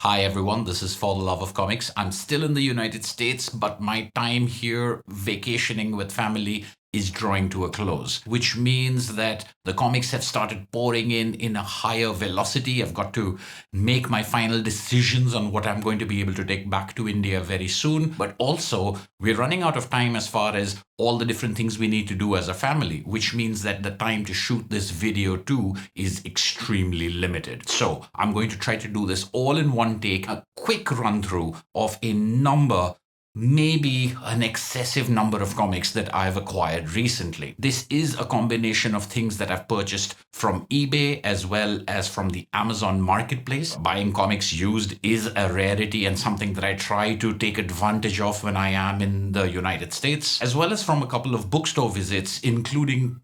Hi everyone, this is For the Love of Comics. I'm still in the United States, but my time here vacationing with family is drawing to a close, which means that the comics have started pouring in a higher velocity. I've got to make my final decisions on what I'm going to be able to take back to India very soon. But also, we're running out of time as far as all the different things we need to do as a family, which means that the time to shoot this video too is extremely limited. So I'm going to try to do this all in one take, a quick run through of a number, maybe an excessive number of comics that I've acquired recently. This is a combination of things that I've purchased from eBay as well as from the Amazon marketplace. Buying comics used is a rarity and something that I try to take advantage of when I am in the United States, as well as from a couple of bookstore visits, including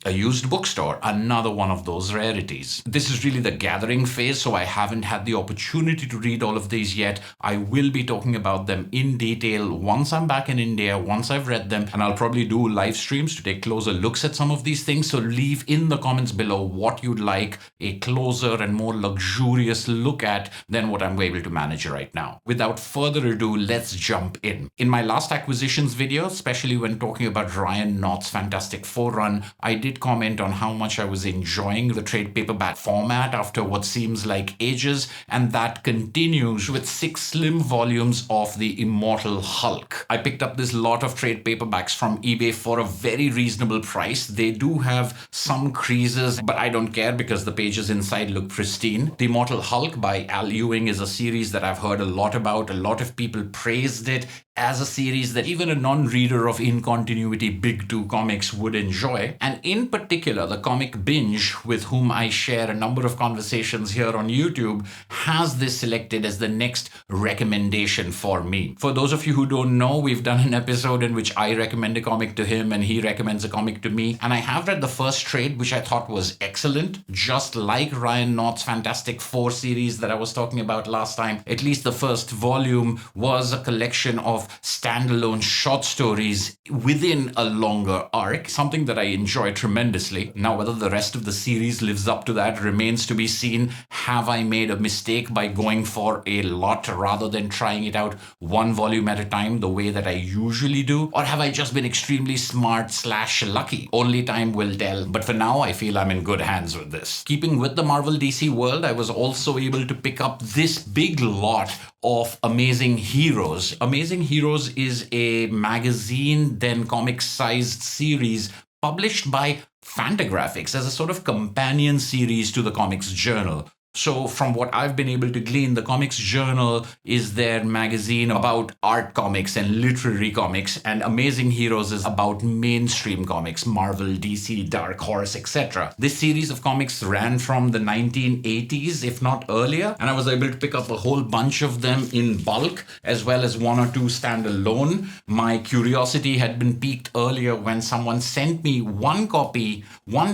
a used bookstore, another one of those rarities. This is really the gathering phase, so I haven't had the opportunity to read all of these yet. I will be talking about them in detail once I'm back in India, once I've read them, and I'll probably do live streams to take closer looks at some of these things. So leave in the comments below what you'd like a closer and more luxurious look at than what I'm able to manage right now. Without further ado, let's jump in. In my last acquisitions video, especially when talking about Ryan Knott's Fantastic Four run, I did comment on how much I was enjoying the trade paperback format after what seems like ages, and that continues with 6 slim volumes of the Immortal Hulk. I picked up this lot of trade paperbacks from eBay for a very reasonable price. They do have some creases, but I don't care because the pages inside look pristine. The Immortal Hulk by Al Ewing is a series that I've heard a lot about. A lot of people praised it as a series that even a non-reader of in-continuity Big Two comics would enjoy. And in particular, the Comic Binge, with whom I share a number of conversations here on YouTube, has this selected as the next recommendation for me. For those of you who don't know, we've done an episode in which I recommend a comic to him and he recommends a comic to me. And I have read the first trade, which I thought was excellent, just like Ryan Knott's Fantastic Four series that I was talking about last time. At least the first volume was a collection of standalone short stories within a longer arc, something that I enjoy tremendously. Now, whether the rest of the series lives up to that remains to be seen. Have I made a mistake by going for a lot rather than trying it out one volume at a time the way that I usually do? Or have I just been extremely smart/lucky? Only time will tell. But for now, I feel I'm in good hands with this. Keeping with the Marvel DC world, I was also able to pick up this big lot of Amazing Heroes. Amazing Heroes is a magazine, then comic-sized series published by Fantagraphics as a sort of companion series to the Comics Journal. So from what I've been able to glean, the Comics Journal is their magazine about art comics and literary comics, and Amazing Heroes is about mainstream comics, Marvel, DC, Dark Horse, etc. This series of comics ran from the 1980s, if not earlier, and I was able to pick up a whole bunch of them in bulk, as well as one or two standalone. My curiosity had been piqued earlier when someone sent me one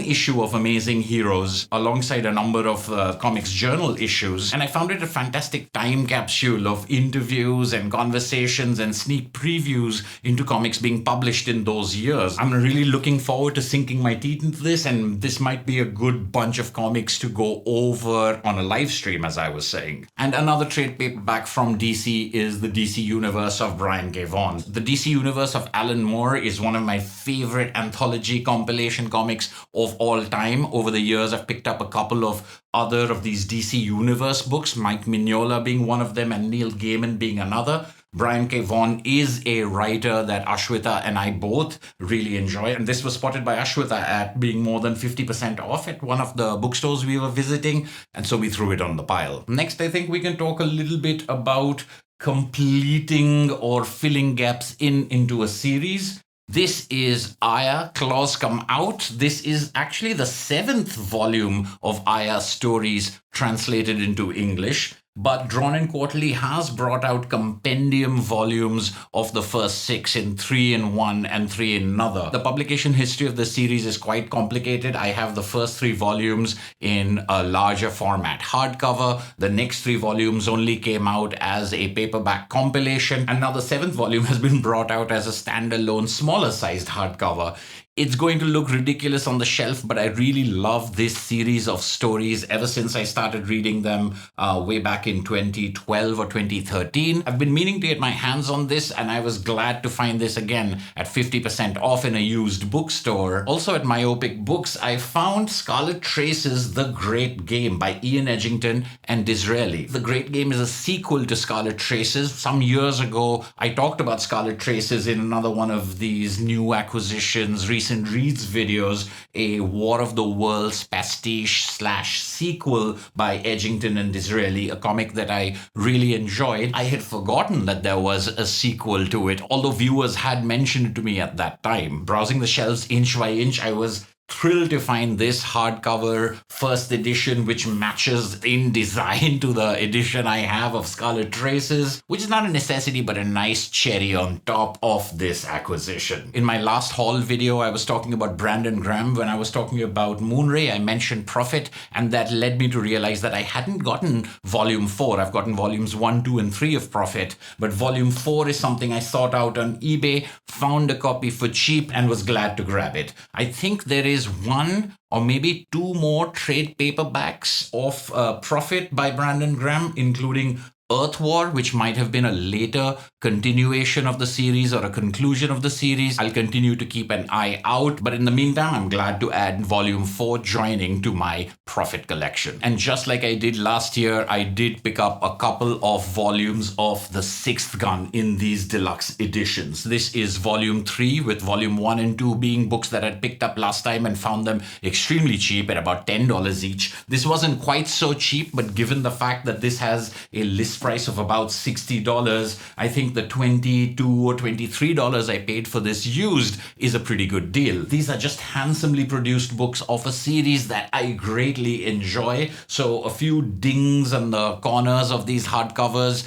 issue of Amazing Heroes alongside a number of Comics Journal issues, and I found it a fantastic time capsule of interviews and conversations and sneak previews into comics being published in those years. I'm really looking forward to sinking my teeth into this, and this might be a good bunch of comics to go over on a live stream, as I was saying. And another trade paperback from DC is the DC Universe of Brian K. Vaughan. The DC Universe of Alan Moore is one of my favorite anthology compilation comics of all time. Over the years, I've picked up a couple of other of these DC Universe books, Mike Mignola being one of them and Neil Gaiman being another. Brian K. Vaughan is a writer that Ashwita and I both really enjoy, and this was spotted by Ashwita at being more than 50% off at one of the bookstores we were visiting, and so we threw it on the pile. Next, I think we can talk a little bit about completing or filling gaps into a series. This is Aya, Claws Come Out. This is actually the 7th volume of Aya stories translated into English. But Drawn and Quarterly has brought out compendium volumes of the first 6 in 3 in one and 3 in another. The publication history of the series is quite complicated. I have the first 3 volumes in a larger format hardcover. The next 3 volumes only came out as a paperback compilation. And now the 7th volume has been brought out as a standalone, smaller sized hardcover. It's going to look ridiculous on the shelf, but I really love this series of stories ever since I started reading them way back in 2012 or 2013. I've been meaning to get my hands on this, and I was glad to find this again at 50% off in a used bookstore. Also at Myopic Books, I found Scarlet Traces: The Great Game by Ian Edgington and Disraeli. The Great Game is a sequel to Scarlet Traces. Some years ago, I talked about Scarlet Traces in another one of these new acquisitions, recent reads videos, a War of the Worlds pastiche/sequel by Edgington and Disraeli, a comic that I really enjoyed. I had forgotten that there was a sequel to it, although viewers had mentioned it to me at that time. Browsing the shelves inch by inch, I was thrilled to find this hardcover first edition, which matches in design to the edition I have of Scarlet Traces, which is not a necessity but a nice cherry on top of this acquisition. In my last haul video, I was talking about Brandon Graham. When I was talking about Moonray, I mentioned Prophet, and that led me to realize that I hadn't gotten volume 4. I've gotten volumes 1, 2, and 3 of Prophet, but volume 4 is something I sought out on eBay, found a copy for cheap, and was glad to grab it. I think there is one or maybe 2 more trade paperbacks of Prophet by Brandon Graham, including Earth War, which might have been a later continuation of the series or a conclusion of the series. I'll continue to keep an eye out, but in the meantime, I'm glad to add volume 4 joining to my Prophet collection. And just like I did last year, I did pick up a couple of volumes of The Sixth Gun in these deluxe editions. This is volume 3, with volume 1 and 2 being books that I'd picked up last time and found them extremely cheap at about $10 each. This wasn't quite so cheap, but given the fact that this has a list price of about $60, I think the $22 or $23 I paid for this used is a pretty good deal. These are just handsomely produced books of a series that I greatly enjoy, so a few dings on the corners of these hardcovers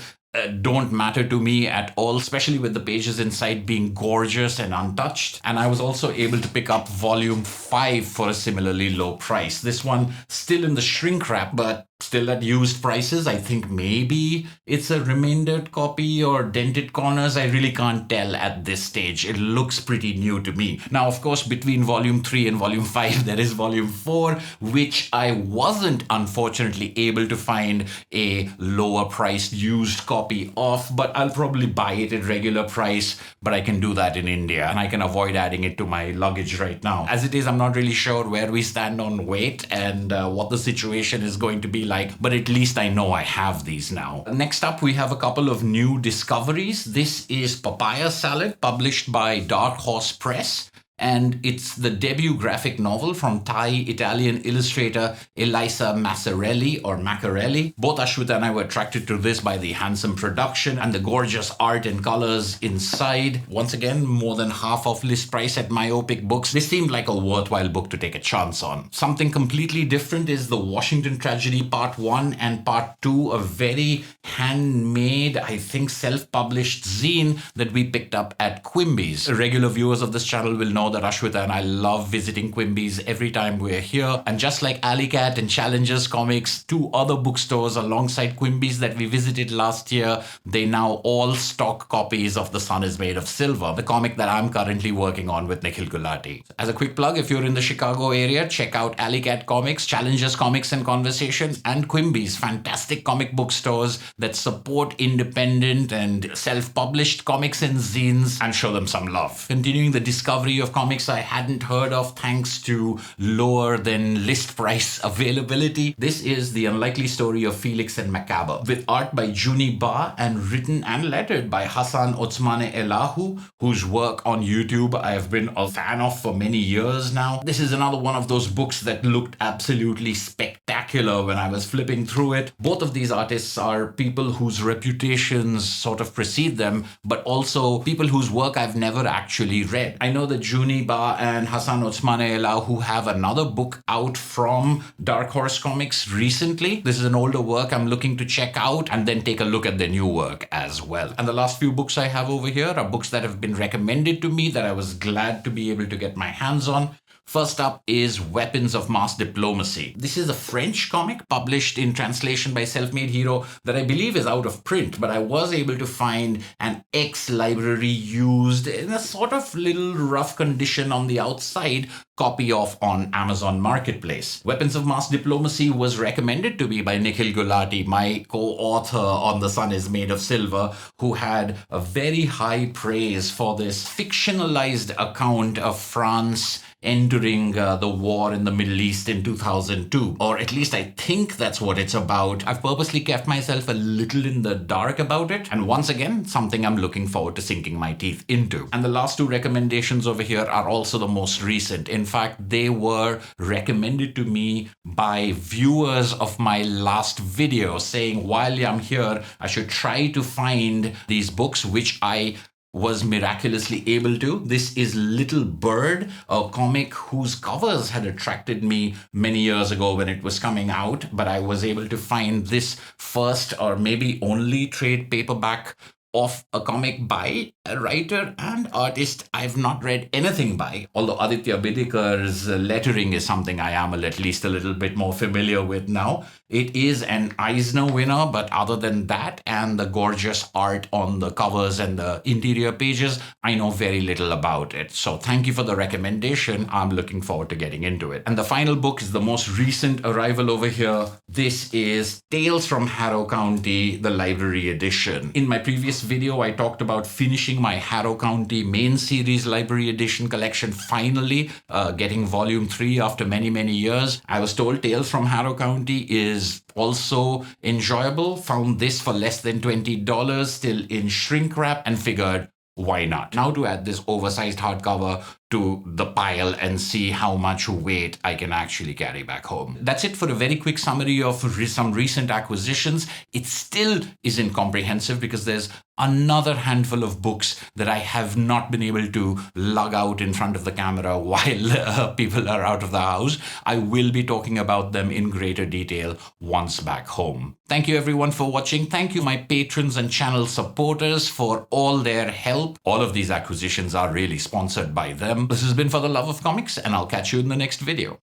don't matter to me at all, especially with the pages inside being gorgeous and untouched. And I was also able to pick up volume 5 for a similarly low price. This one still in the shrink wrap, but still at used prices. I think maybe it's a remaindered copy or dented corners. I really can't tell at this stage. It looks pretty new to me. Now, of course, between volume 3 and volume 5, there is volume 4, which I wasn't unfortunately able to find a lower priced used copy of, but I'll probably buy it at regular price, but I can do that in India and I can avoid adding it to my luggage right now. As it is, I'm not really sure where we stand on weight and what the situation is going to be like, but at least I know I have these now. Next up, we have a couple of new discoveries. This is Papaya Salad, published by Dark Horse Press. And it's the debut graphic novel from Thai-Italian illustrator Elisa Maccarelli. Both Ashwita and I were attracted to this by the handsome production and the gorgeous art and colors inside. Once again, more than half of list price at Myopic Books. This seemed like a worthwhile book to take a chance on. Something completely different is The Washington Tragedy Part 1 and Part 2, a very handmade, I think self-published zine that we picked up at Quimby's. Regular viewers of this channel will know that Ashwita and I love visiting Quimby's every time we're here. And just like Alley Cat and Challengers Comics, 2 other bookstores alongside Quimby's that we visited last year, they now all stock copies of The Sun is Made of Silver, the comic that I'm currently working on with Nikhil Gulati. As a quick plug, if you're in the Chicago area, check out Alley Cat Comics, Challengers Comics and Conversations, and Quimby's, fantastic comic book stores that support independent and self-published comics and zines and show them some love. Continuing the discovery of comics I hadn't heard of thanks to lower than list price availability. This is The Unlikely Story of Felix and Macaba, with art by Juni and written and lettered by Otsmane-Elhaou, whose work on YouTube I have been a fan of for many years now. This is another one of those books that looked absolutely spectacular when I was flipping through it. Both of these artists are people whose reputations sort of precede them, but also people whose work I've never actually read. I know that Juni and Otsmane-Elhaou have another book out from Dark Horse Comics recently. This is an older work I'm looking to check out and then take a look at their new work as well. And the last few books I have over here are books that have been recommended to me that I was glad to be able to get my hands on. First up is Weapons of Mass Diplomacy. This is a French comic published in translation by Self-Made Hero that I believe is out of print, but I was able to find an ex-library used in a sort of little rough condition on the outside copy of on Amazon Marketplace. Weapons of Mass Diplomacy was recommended to me by Nikhil Gulati, my co-author on The Sun is Made of Silver, who had a very high praise for this fictionalized account of France entering the war in the Middle East in 2002. Or at least I think that's what it's about. I've purposely kept myself a little in the dark about it. And once again, something I'm looking forward to sinking my teeth into. And the last two recommendations over here are also the most recent. In fact, they were recommended to me by viewers of my last video saying while I'm here, I should try to find these books, which I was miraculously able to. This is Little Bird, a comic whose covers had attracted me many years ago when it was coming out, but I was able to find this first or maybe only trade paperback of a comic by a writer and artist I've not read anything by, although Aditya Bidikar's lettering is something I am at least a little bit more familiar with now. It is an Eisner winner, but other than that and the gorgeous art on the covers and the interior pages, I know very little about it. So thank you for the recommendation. I'm looking forward to getting into it. And the final book is the most recent arrival over here. This is Tales from Harrow County, the library edition. In my previous video, I talked about finishing my Harrow County main series library edition collection, finally getting volume 3 after many years. I was told Tales from Harrow County is also enjoyable. Found this for less than $20, still in shrink wrap, and figured, why not? Now to add this oversized hardcover to the pile and see how much weight I can actually carry back home. That's it for a very quick summary of some recent acquisitions. It still isn't comprehensive because there's another handful of books that I have not been able to lug out in front of the camera while people are out of the house. I will be talking about them in greater detail once back home. Thank you everyone for watching. Thank you my patrons and channel supporters for all their help. All of these acquisitions are really sponsored by them. This has been For the Love of Comics, and I'll catch you in the next video.